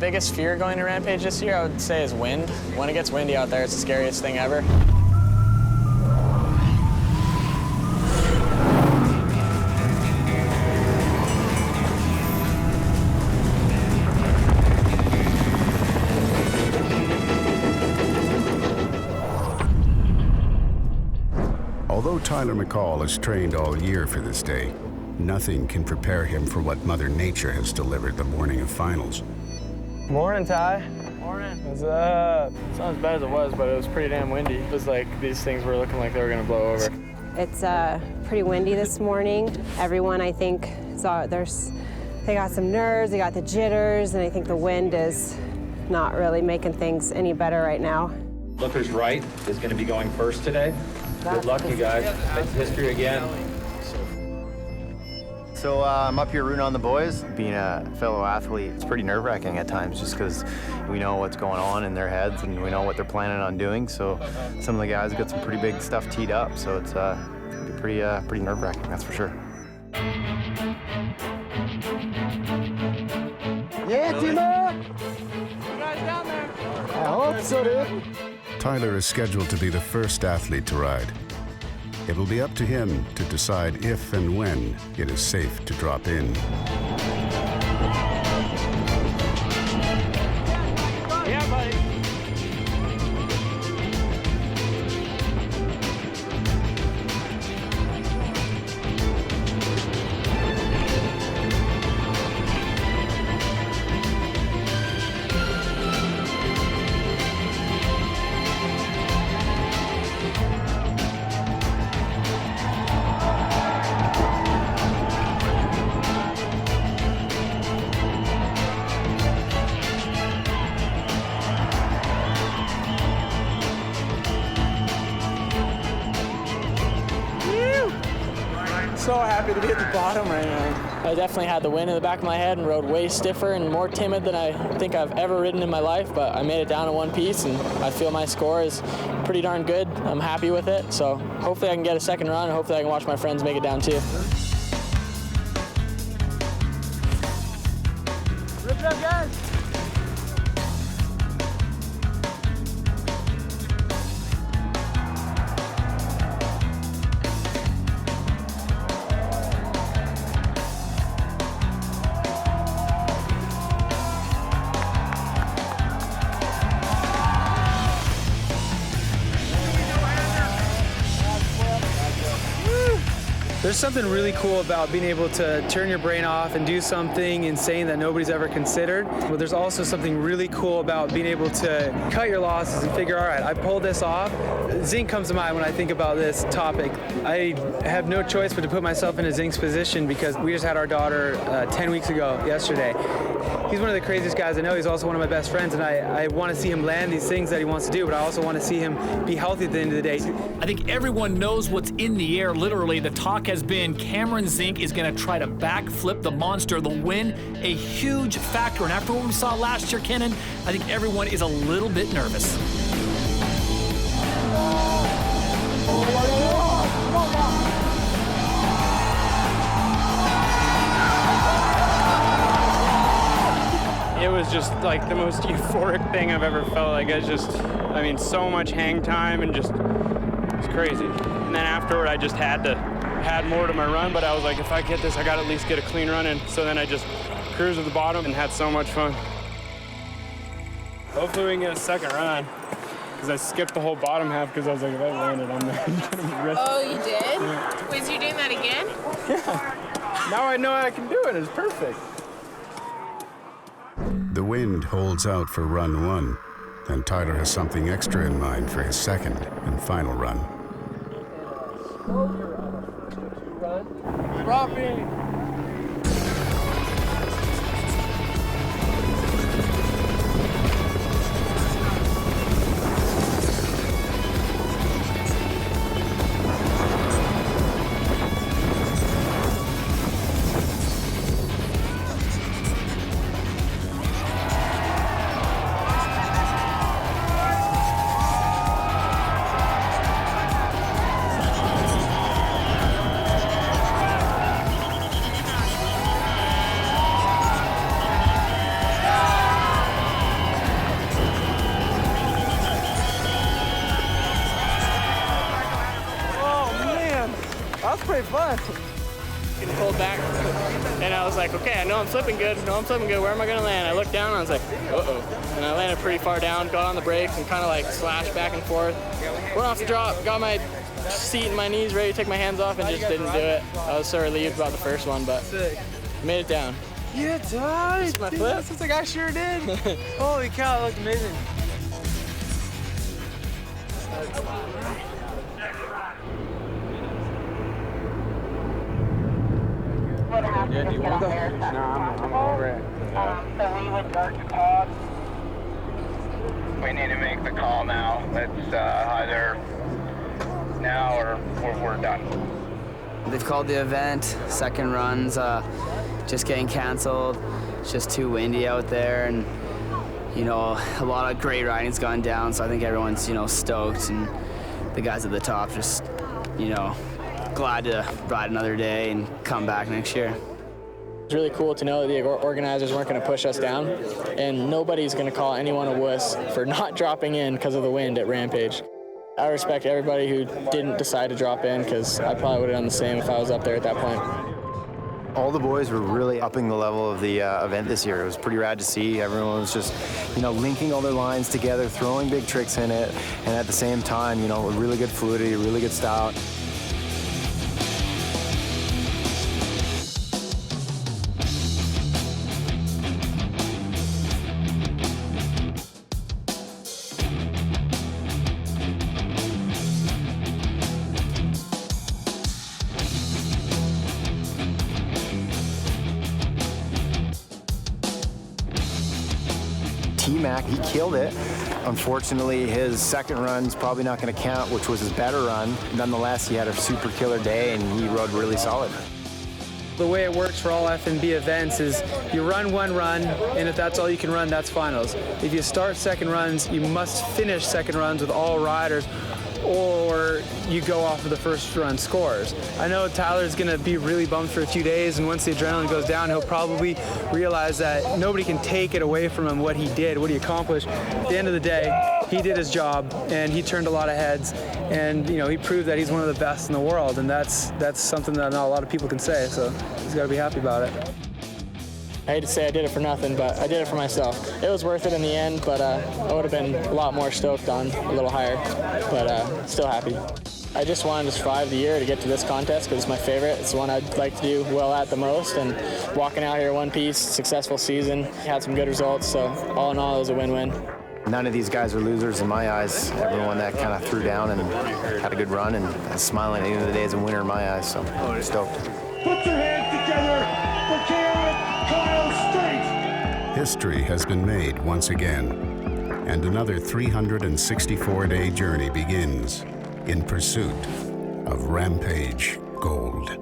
Biggest fear going to Rampage this year, I would say, is wind. When it gets windy out there, it's the scariest thing ever. Although Tyler McCaul has trained all year for this day, nothing can prepare him for what Mother Nature has delivered the morning of finals. Morning, Ty. Morning. What's up? It's not as bad as it was, but it was pretty damn windy. It was like these things were looking like they were gonna blow over. It's pretty windy this morning. Everyone, I think, they got some nerves, they got the jitters, and I think the wind is not really making things any better right now. Looker's right is going to be going first today. Good luck, you guys. Make history again. So I'm up here rooting on the boys. Being a fellow athlete, it's pretty nerve-wracking at times just because we know what's going on in their heads and we know what they're planning on doing. So some of the guys have got some pretty big stuff teed up, so it's gonna be pretty nerve-wracking, that's for sure. Yeah, Timo! You guys down there? I hope so, dude. Tyler is scheduled to be the first athlete to ride. It will be up to him to decide if and when it is safe to drop in. Yeah, buddy. So happy to be at the bottom right now. I definitely had the wind in the back of my head and rode way stiffer and more timid than I think I've ever ridden in my life, but I made it down in one piece and I feel my score is pretty darn good. I'm happy with it, so hopefully I can get a second run and hopefully I can watch my friends make it down too. Rip it up, guys. There's something really cool about being able to turn your brain off and do something insane that nobody's ever considered. But there's also something really cool about being able to cut your losses and figure, all right, I pulled this off. Zink comes to mind when I think about this topic. I have no choice but to put myself in a Zink's position because we just had our daughter 10 weeks ago yesterday. He's one of the craziest guys I know. He's also one of my best friends, and I want to see him land these things that he wants to do, but I also want to see him be healthy at the end of the day. I think everyone knows what's in the air, literally. The talk has been Cameron Zink is going to try to backflip the monster. The win, a huge factor. And after what we saw last year, Kenan, I think everyone is a little bit nervous. It was just like the most euphoric thing I've ever felt. Like I mean, so much hang time and just, it's crazy. And then afterward, I just had more to my run, but I was like, if I get this, I gotta at least get a clean run in. So then I just cruised at the bottom and had so much fun. Hopefully we can get a second run, because I skipped the whole bottom half because I was like, if I landed on there, I'm gonna risk. Oh, you did? Yeah. Was you doing that again? Yeah. Now I know I can do it. It's perfect. The wind holds out for run one, and Tyler has something extra in mind for his second and final run. Dropping. fun. Getting pulled back, and I was like, okay, I know I'm flipping good. Where am I gonna land? I looked down and I was like, uh-oh. And I landed pretty far down, got on the brakes and kind of like slashed back and forth. Went off the drop, got my seat and my knees ready to take my hands off and just didn't do it. I was so relieved about the first one, but made it down. Yeah, tight. My flip. This looks like I sure did. Holy cow, it looked amazing. Yeah, do you want that? No, I'm over it. So we would start to call. We need to make the call now. It's either now or we're done. They've called the event, second run's just getting canceled. It's just too windy out there, and you know, a lot of great riding's gone down, so I think everyone's, you know, stoked, and the guys at the top just, you know, glad to ride another day and come back next year. It's really cool to know that the organizers weren't going to push us down, and nobody's going to call anyone a wuss for not dropping in because of the wind at Rampage. I respect everybody who didn't decide to drop in, because I probably would have done the same if I was up there at that point. All the boys were really upping the level of the event this year. It was pretty rad to see. Everyone was just, you know, linking all their lines together, throwing big tricks in it, and at the same time, you know, really good fluidity, really good style. T-Mac, he killed it. Unfortunately, his second run's probably not going to count, which was his better run. Nonetheless, he had a super killer day, and he rode really solid. The way it works for all F&B events is you run one run, and if that's all you can run, that's finals. If you start second runs, you must finish second runs with all riders, or you go off of the first run scores. I know Tyler's gonna be really bummed for a few days, and once the adrenaline goes down, he'll probably realize that nobody can take it away from him what he did, what he accomplished. At the end of the day, he did his job, and he turned a lot of heads, and you know, he proved that he's one of the best in the world, and that's something that not a lot of people can say, so he's gotta be happy about it. I hate to say I did it for nothing, but I did it for myself. It was worth it in the end, but I would have been a lot more stoked on a little higher, but still happy. I just wanted to survive the year to get to this contest because it's my favorite. It's the one I'd like to do well at the most, and walking out here one piece, successful season, had some good results, so all in all, it was a win-win. None of these guys are losers in my eyes. Everyone that kind of threw down and had a good run and is smiling at the end of the day is a winner in my eyes, so I'm stoked. Put your hands together for Kyle State. History has been made once again, and another 364-day journey begins in pursuit of Rampage Gold.